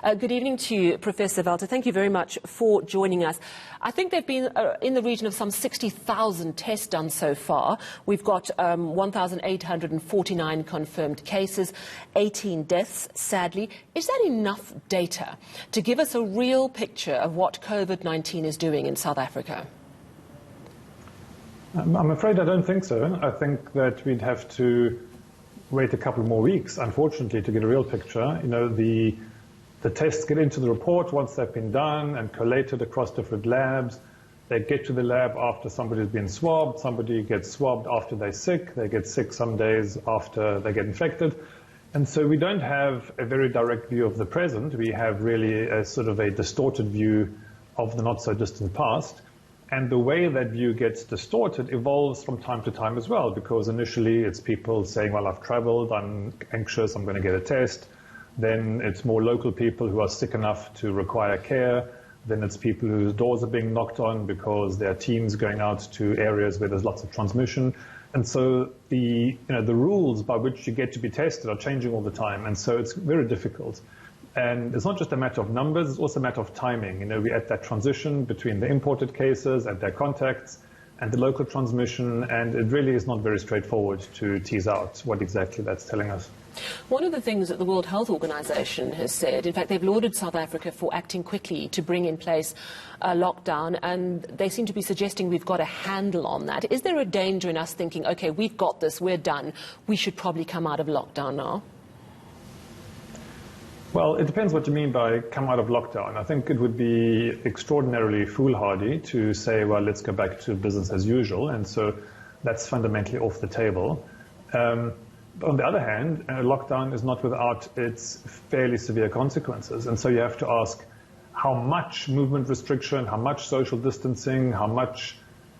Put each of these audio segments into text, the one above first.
Good evening to you, Professor Welte. Thank you very much for joining us. I think there have been in the region of some 60,000 tests done so far. We've got 1,849 confirmed cases, 18 deaths, sadly. Is that enough data to give us a real picture of what COVID-19 is doing in South Africa? I'm afraid I don't think so. I think that we'd have to wait a couple more weeks, unfortunately, to get a real picture. You know, the tests get into the report once they've been done and collated across different labs. They get to the lab after somebody's been swabbed. Somebody gets swabbed after they're sick. They get sick some days after they get infected. And so we don't have a very direct view of the present. We have really a sort of a distorted view of the not-so-distant past. And the way that view gets distorted evolves from time to time as well, because initially it's people saying, well, I've traveled, I'm anxious, I'm going to get a test. Then it's more local people who are sick enough to require care. Then it's people whose doors are being knocked on because there are teams going out to areas where there's lots of transmission. And so the rules by which you get to be tested are changing all the time. And so it's very difficult. And it's not just a matter of numbers, it's also a matter of timing. You know, we're at that transition between the imported cases and their contacts and the local transmission, and it really is not very straightforward to tease out what exactly that's telling us. One of the things that the World Health Organization has said, in fact, they've lauded South Africa for acting quickly to bring in place a lockdown, and they seem to be suggesting we've got a handle on that. Is there a danger in us thinking, okay, we've got this, we're done, we should probably come out of lockdown now? Well, it depends what you mean by come out of lockdown. I think it would be extraordinarily foolhardy to say, well, let's go back to business as usual. And so that's fundamentally off the table. But on the other hand, a lockdown is not without its fairly severe consequences. And so you have to ask how much movement restriction, how much social distancing, how much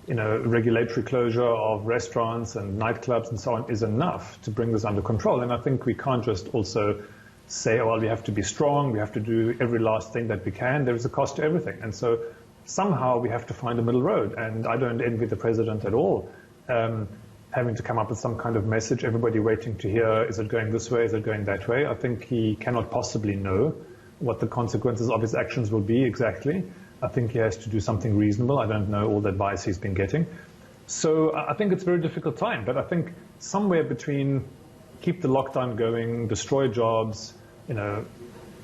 regulatory closure of restaurants and nightclubs and so on is enough to bring this under control. And I think we can't just also say, oh, well, we have to be strong, we have to do every last thing that we can. There is a cost to everything. And so somehow we have to find a middle road. And I don't envy the president at all, having to come up with some kind of message, everybody waiting to hear, is it going this way, is it going that way? I think he cannot possibly know what the consequences of his actions will be exactly. I think he has to do something reasonable. I don't know all the advice he's been getting. So I think it's a very difficult time. But I think somewhere between keep the lockdown going, destroy jobs,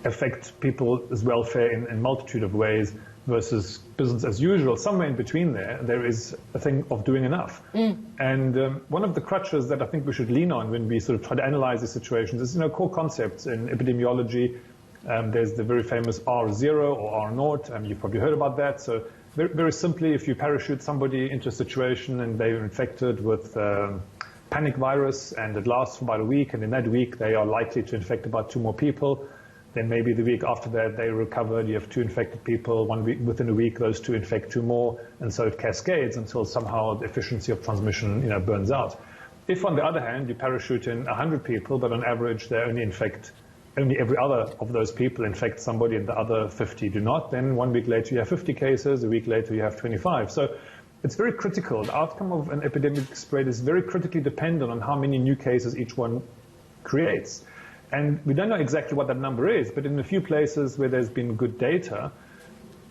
affect people's welfare in a multitude of ways versus business as usual, somewhere in between there is a thing of doing enough. And one of the crutches that I think we should lean on when we sort of try to analyze these situations is, core concepts in epidemiology. There's the very famous R0 or R0. You've probably heard about that. So very, very simply, if you parachute somebody into a situation and they're infected with panic virus and it lasts for about a week, and in that week they are likely to infect about 2 more people. Then maybe the week after that they recovered, you have 2 infected people, 1 week, within a week those 2 infect 2 more, and so it cascades until somehow the efficiency of transmission burns out. If on the other hand you parachute in 100 people, but on average they only every other of those people infect somebody and the other 50 do not, then 1 week later you have 50 cases, a week later you have 25. So it's very critical. The outcome of an epidemic spread is very critically dependent on how many new cases each one creates. And we don't know exactly what that number is, but in a few places where there's been good data,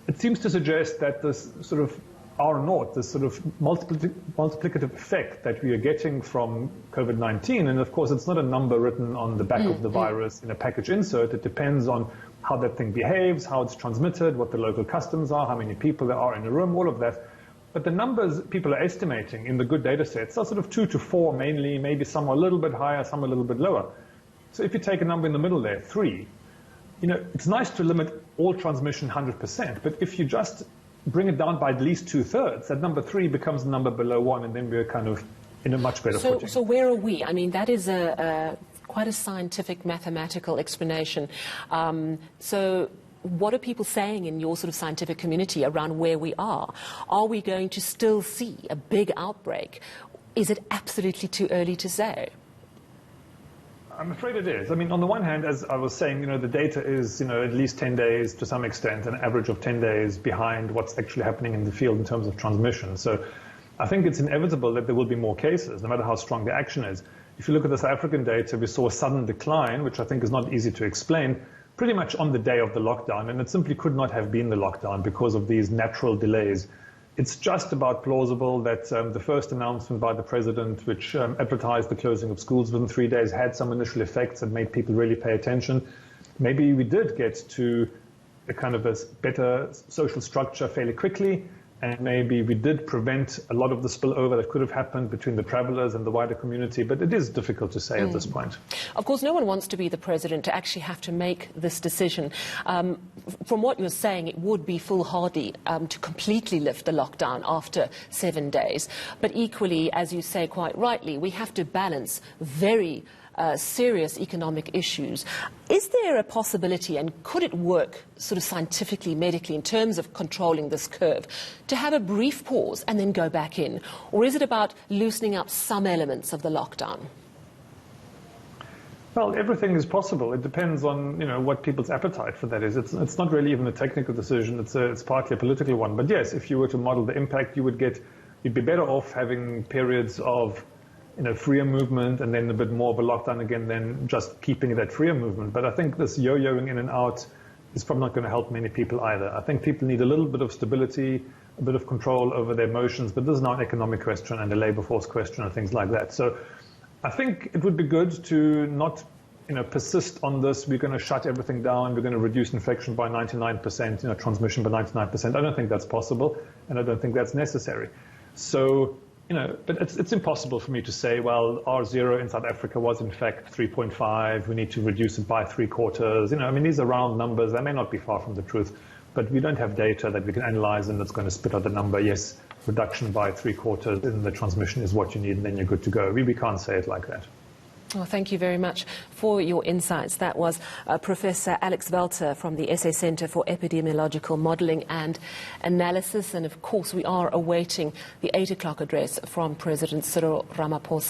it seems to suggest that this sort of R0, this sort of multiplicative effect that we are getting from COVID-19, and of course it's not a number written on the back of the virus in a package insert. It depends on how that thing behaves, how it's transmitted, what the local customs are, how many people there are in a room, all of that. But the numbers people are estimating in the good data sets are sort of 2 to 4 mainly, maybe some are a little bit higher, some a little bit lower. So if you take a number in the middle there, 3, it's nice to limit all transmission 100%, but if you just bring it down by at least 2/3, that number 3 becomes the number below 1, and then we're kind of in a much better footing. So where are we? I mean, that is quite a scientific, mathematical explanation. So what are people saying in your sort of scientific community around where we are? Are we going to still see a big outbreak? Is it absolutely too early to say? I'm afraid it is. I mean, on the one hand, as I was saying, the data is, at least 10 days to some extent, an average of 10 days behind what's actually happening in the field in terms of transmission. So I think it's inevitable that there will be more cases, no matter how strong the action is. If you look at the South African data, we saw a sudden decline, which I think is not easy to explain. pretty much on the day of the lockdown, and it simply could not have been the lockdown because of these natural delays. It's just about plausible that the first announcement by the president, which advertised the closing of schools within 3 days, had some initial effects and made people really pay attention. Maybe we did get to a kind of a better social structure fairly quickly, and maybe we did prevent a lot of the spillover that could have happened between the travelers and the wider community, but it is difficult to say at this point. Of course, no one wants to be the president to actually have to make this decision. From what you're saying, it would be foolhardy to completely lift the lockdown after 7 days. But equally, as you say quite rightly, we have to balance very serious economic issues. Is there a possibility, and could it work sort of scientifically, medically, in terms of controlling this curve, to have a brief pause and then go back in? Or is it about loosening up some elements of the lockdown? Well, everything is possible. It depends on, what people's appetite for that is. It's not really even a technical decision. It's partly a political one. But yes, if you were to model the impact, you'd be better off having periods of freer movement and then a bit more of a lockdown again than just keeping that freer movement. But I think this yo-yoing in and out is probably not going to help many people either. I think people need a little bit of stability, a bit of control over their emotions, but this is now an economic question and a labor force question and things like that. So I think it would be good to not persist on this. We're going to shut everything down. We're going to reduce infection by 99%, transmission by 99%. I don't think that's possible, and I don't think that's necessary. So, but it's impossible for me to say, well, R0 in South Africa was in fact 3.5. We need to reduce it by 3/4. These are round numbers. They may not be far from the truth, but we don't have data that we can analyze and that's going to spit out the number. Yes, reduction by 3/4 in the transmission is what you need, and then you're good to go. We can't say it like that. Well, thank you very much for your insights. That was Professor Alex Welte from the SA Centre for Epidemiological Modelling and Analysis. And of course, we are awaiting the 8 o'clock address from President Cyril Ramaphosa.